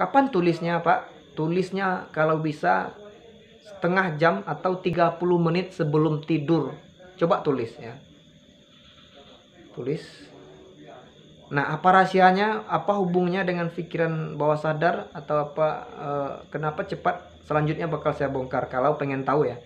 Kapan tulisnya, Pak? Tulisnya kalau bisa setengah jam atau 30 menit sebelum tidur. Coba tulis ya. Tulis. Nah, apa rahasianya? Apa hubungnya dengan pikiran bawah sadar atau apa? Kenapa cepat? Selanjutnya bakal saya bongkar kalau pengen tahu ya.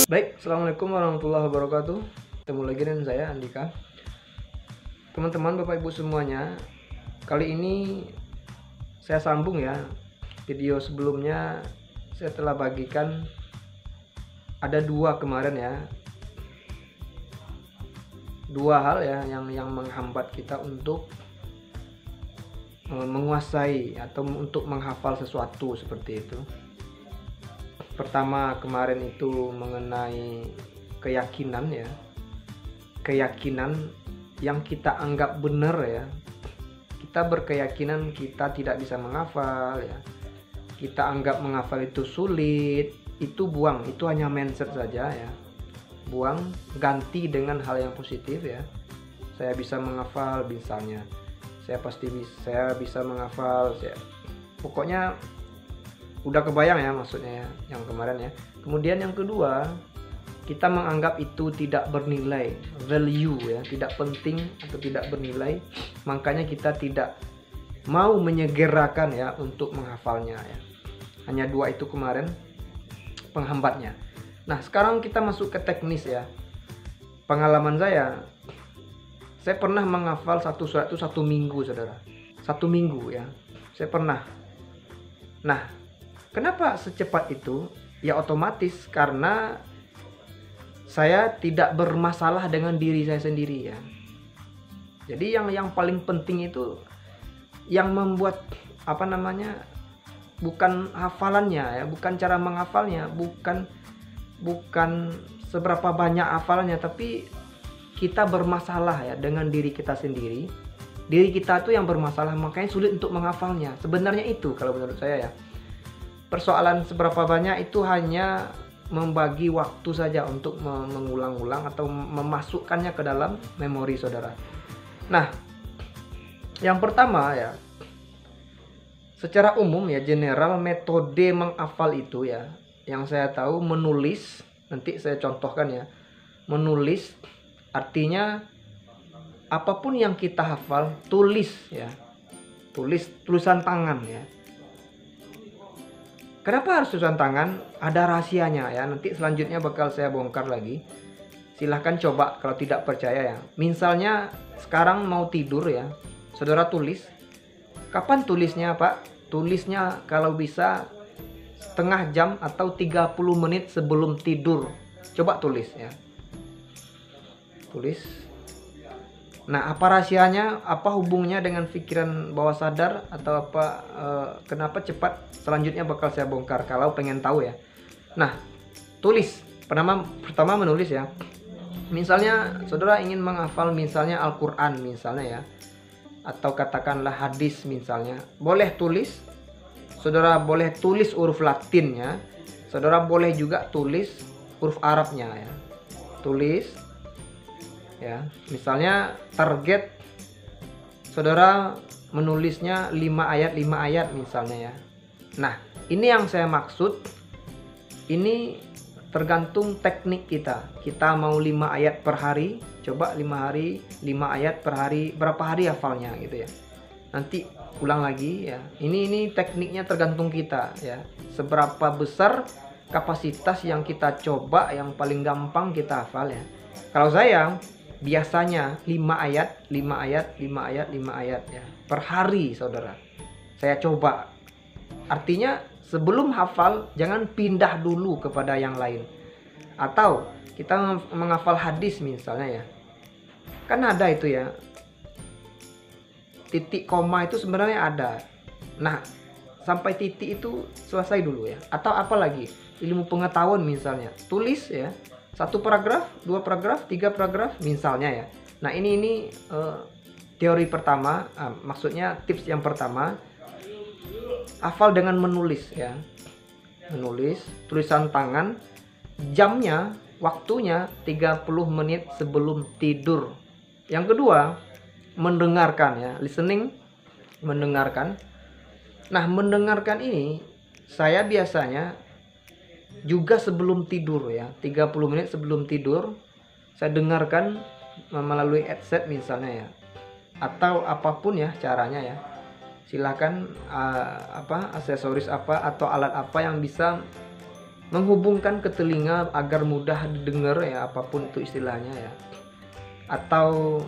Baik, assalamualaikum warahmatullahi wabarakatuh. Ketemu lagi dengan saya Andika. Teman-teman, Bapak Ibu semuanya, kali ini saya sambung ya. Video sebelumnya saya telah bagikan ada dua kemarin ya. Dua hal ya yang menghambat kita untuk menguasai atau untuk menghafal sesuatu seperti itu. Pertama kemarin itu mengenai keyakinan ya. Keyakinan yang kita anggap benar ya. Kita berkeyakinan kita tidak bisa menghafal ya. Kita anggap menghafal itu sulit. Itu buang, itu hanya mindset saja ya. Buang, ganti dengan hal yang positif ya. Saya bisa menghafal misalnya. Saya bisa menghafal pokoknya udah kebayang ya maksudnya ya, yang kemarin ya. Kemudian yang kedua, kita menganggap itu tidak bernilai, value ya, tidak penting atau tidak bernilai, makanya kita tidak mau menyegerakan ya untuk menghafalnya ya. Hanya dua itu kemarin penghambatnya. Nah, sekarang kita masuk ke teknis ya. Pengalaman saya pernah menghafal satu surat itu 1 minggu, saudara. 1 minggu ya, saya pernah. Nah, kenapa secepat itu? Ya otomatis karena saya tidak bermasalah dengan diri saya sendiri ya. Jadi yang paling penting itu yang membuat bukan hafalannya ya, bukan cara menghafalnya, bukan seberapa banyak hafalannya, tapi kita bermasalah ya dengan diri kita sendiri. Diri kita tuh yang bermasalah, makanya sulit untuk menghafalnya. Sebenarnya itu kalau menurut saya ya. Persoalan seberapa banyak itu hanya membagi waktu saja untuk mengulang-ulang atau memasukkannya ke dalam memori saudara. Nah, yang pertama ya, secara umum ya, general metode menghafal itu ya, yang saya tahu menulis. Nanti saya contohkan ya. Menulis artinya apapun yang kita hafal, tulis ya. Tulisan tangan ya. Kenapa harus tulisan tangan? Ada rahasianya ya. Nanti selanjutnya bakal saya bongkar lagi. Silahkan coba kalau tidak percaya ya. Misalnya sekarang mau tidur ya, saudara tulis. Kapan tulisnya, Pak? Tulisnya kalau bisa setengah jam atau 30 menit sebelum tidur. Coba tulis ya. Tulis. Nah, apa rahasianya? Apa hubungnya dengan pikiran bawah sadar atau apa? Kenapa cepat? Selanjutnya bakal saya bongkar kalau pengen tahu ya. Nah, tulis. Pertama menulis ya. Misalnya saudara ingin menghafal misalnya Al-Quran misalnya ya, atau katakanlah hadis misalnya, boleh tulis. Saudara boleh tulis huruf Latinnya. Saudara boleh juga tulis huruf Arabnya ya. Tulis. Ya, misalnya target saudara menulisnya 5 ayat misalnya ya. Nah, Ini yang saya maksud, ini tergantung teknik kita. Kita mau 5 ayat per hari, coba 5 hari 5 ayat per hari, berapa hari hafalnya gitu ya. Nanti ulang lagi ya. Ini tekniknya tergantung kita ya. Seberapa besar kapasitas yang kita coba, yang paling gampang kita hafal ya. Kalau saya biasanya 5 ayat, 5 ayat, 5 ayat, 5 ayat ya per hari, saudara. Saya coba. Artinya sebelum hafal jangan pindah dulu kepada yang lain. Atau kita menghafal hadis misalnya ya. Kan ada itu ya. Titik koma itu sebenarnya ada. Nah, sampai titik itu selesai dulu ya. Atau apalagi ilmu pengetahuan misalnya. Tulis ya. 1 paragraf, 2 paragraf, 3 paragraf misalnya ya. Nah, ini teori pertama, maksudnya tips yang pertama. Hafal dengan menulis ya. Menulis, tulisan tangan, jamnya, waktunya 30 menit sebelum tidur. Yang kedua, mendengarkan ya, listening, mendengarkan. Nah, mendengarkan ini saya biasanya juga sebelum tidur ya, 30 menit sebelum tidur saya dengarkan melalui headset misalnya ya. Atau apapun ya caranya ya. Silakan aksesoris apa atau alat apa yang bisa menghubungkan ke telinga agar mudah didengar ya, apapun itu istilahnya ya. Atau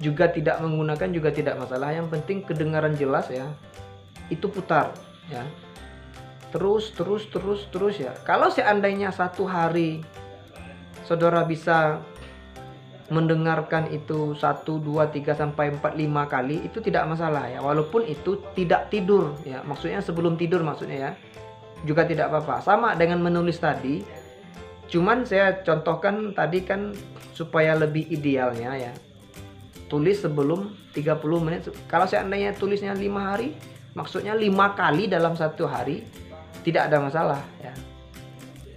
juga tidak menggunakan juga tidak masalah, yang penting kedengaran jelas ya. Itu putar ya. Terus ya. Kalau seandainya 1 hari saudara bisa mendengarkan itu 1, 2, 3 sampai 4, 5 kali, itu tidak masalah ya. Walaupun itu tidak tidur ya. Maksudnya sebelum tidur maksudnya ya. Juga tidak apa-apa. Sama dengan menulis tadi. Cuman saya contohkan tadi kan supaya lebih idealnya ya. Tulis sebelum 30 menit. Kalau seandainya tulisnya 5 hari, maksudnya 5 kali dalam 1 hari, tidak ada masalah ya.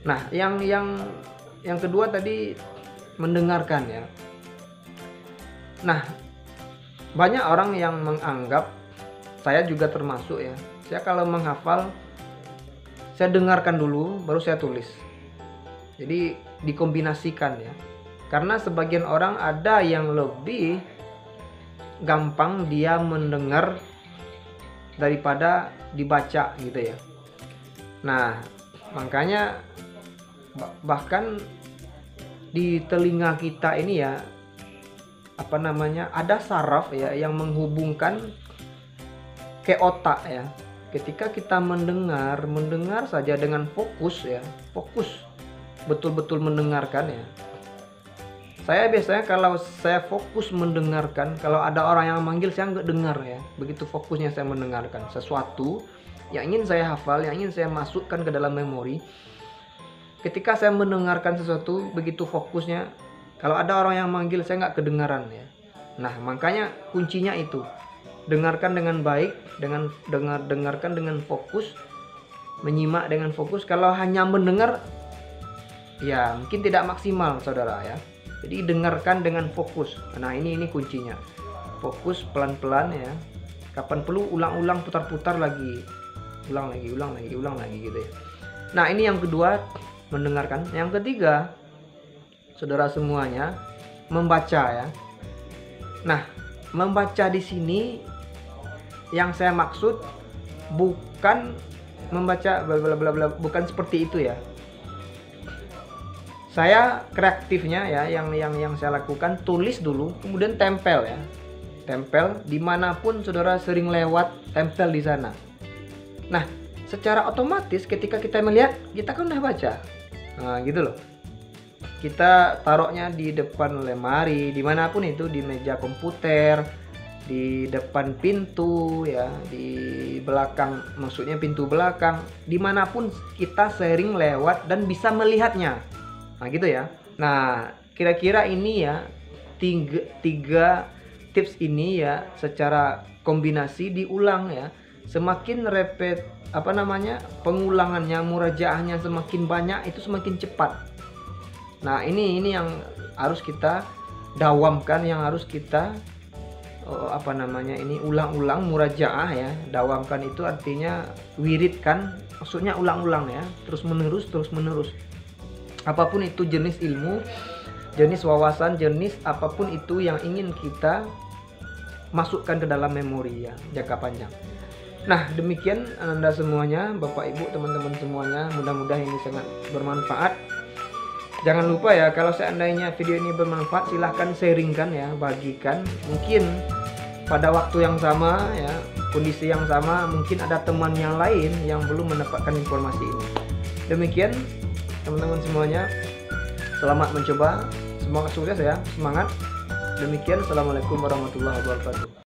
Nah, yang kedua tadi mendengarkan ya. Nah, banyak orang yang menganggap, saya juga termasuk ya, saya kalau menghafal saya dengarkan dulu baru saya tulis. Jadi dikombinasikan ya. Karena sebagian orang ada yang lebih gampang dia mendengar daripada dibaca gitu ya. Nah, makanya bahkan di telinga kita ini ya, ada saraf ya yang menghubungkan ke otak ya. Ketika kita mendengar saja dengan fokus ya, fokus betul-betul mendengarkan ya. Saya biasanya kalau saya fokus mendengarkan, kalau ada orang yang manggil saya nggak dengar ya. Begitu fokusnya saya mendengarkan sesuatu yang ingin saya hafal, yang ingin saya masukkan ke dalam memori. Ketika saya mendengarkan sesuatu, begitu fokusnya, kalau ada orang yang manggil saya nggak kedengaran ya. Nah, makanya kuncinya itu. Dengarkan dengan baik, dengarkan dengan fokus, menyimak dengan fokus. Kalau hanya mendengar, ya mungkin tidak maksimal saudara ya. Jadi dengarkan dengan fokus. Nah, ini kuncinya. Fokus pelan-pelan ya. Kapan perlu ulang-ulang, putar-putar lagi. Ulang lagi gitu ya. Nah, ini yang kedua, mendengarkan. Yang ketiga, saudara semuanya, membaca ya. Nah, membaca di sini yang saya maksud bukan membaca bukan seperti itu ya. Saya kreatifnya ya, yang saya lakukan, tulis dulu kemudian tempel ya. Tempel dimanapun saudara sering lewat, tempel di sana. Nah, secara otomatis ketika kita melihat, kita kan udah baca. Nah, gitu loh. Kita taruhnya di depan lemari, dimanapun itu, di meja komputer, di depan pintu ya, di belakang, maksudnya pintu belakang, dimanapun kita sering lewat dan bisa melihatnya. Nah, gitu ya. Nah, kira-kira ini ya tiga tips ini ya, secara kombinasi diulang ya. Semakin pengulangannya, murajaahnya semakin banyak, itu semakin cepat. Nah, ini yang harus kita dawamkan, yang harus kita apa namanya ini, ulang-ulang, murajaah ya. Dawamkan itu artinya wiridkan, maksudnya ulang-ulang ya, terus menerus. Apapun itu jenis ilmu, jenis wawasan, jenis apapun itu yang ingin kita masukkan ke dalam memori ya, jangka panjang. Nah, demikian Anda semuanya, Bapak Ibu, teman-teman semuanya, mudah-mudahan ini sangat bermanfaat. Jangan lupa ya, kalau seandainya video ini bermanfaat, silahkan sharingkan ya, bagikan. Mungkin pada waktu yang sama ya, kondisi yang sama, mungkin ada teman yang lain yang belum mendapatkan informasi ini. Demikian teman-teman semuanya, selamat mencoba, semoga sukses ya, semangat. Demikian, assalamualaikum warahmatullahi wabarakatuh.